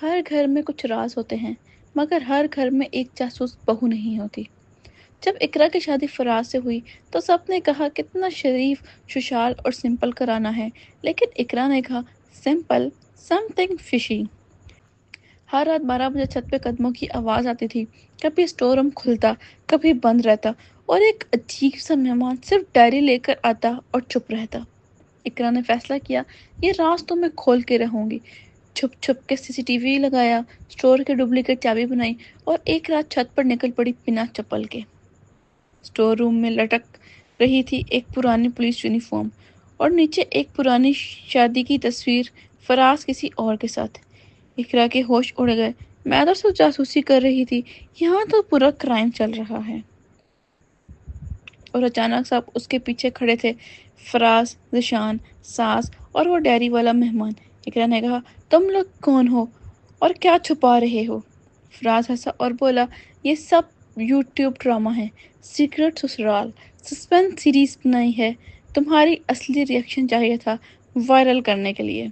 ہر گھر میں کچھ راز ہوتے ہیں مگر ہر گھر میں ایک جاسوس بہو نہیں ہوتی۔ جب اقرا کی شادی فراز سے ہوئی تو سب نے کہا کتنا شریف، خوشحال اور سمپل کرانا ہے، لیکن اقرا نے کہا سمپل سم تھنگ فشی۔ ہر رات 12 بجے چھت پہ قدموں کی آواز آتی تھی، کبھی اسٹور روم کھلتا، کبھی بند رہتا اور ایک عجیب سا مہمان صرف ڈائری لے کر آتا اور چپ رہتا۔ اقرا نے فیصلہ کیا یہ راز تو میں کھول کے رہوں گی۔ چھپ چھپ کے CCTV لگایا، اسٹور کی ڈپلیکیٹ چابی بنائی اور ایک رات چھت پر نکل پڑی بنا چپل کے۔ اسٹور روم میں لٹک رہی تھی ایک پرانی پولیس یونیفارم اور نیچے ایک پرانی شادی کی تصویر، فراز کسی اور کے ساتھ۔ اقرا کے ہوش اڑ گئے، میں تو صرف جاسوسی کر رہی تھی، یہاں تو پورا کرائم چل رہا ہے۔ اور اچانک سب اس کے پیچھے کھڑے تھے، فراز، ذیشان، ساس اور وہ ڈیری والا مہمان۔ اقرا نے کہا تم لوگ کون ہو اور کیا چھپا رہے ہو؟ فراز ہنسا اور بولا یہ سب یوٹیوب ڈرامہ ہے، سیکرٹ سسرال، سسپینس سیریز بنائی ہے، تمہاری اصلی ریئیکشن چاہیے تھا وائرل کرنے کے لیے۔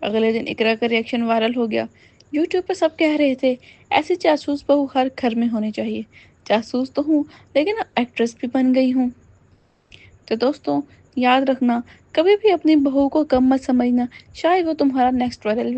اگلے دن اقرا کا ریئیکشن وائرل ہو گیا۔ یوٹیوب پہ سب کہہ رہے تھے ایسی جاسوس بہو ہر گھر میں ہونی چاہیے۔ جاسوس تو ہوں لیکن ایکٹریس بھی بن گئی ہوں۔ تو دوستوں یاد رکھنا، کبھی بھی اپنی بہو کو کم مت سمجھنا، شاید وہ تمہارا نیکسٹ وائرل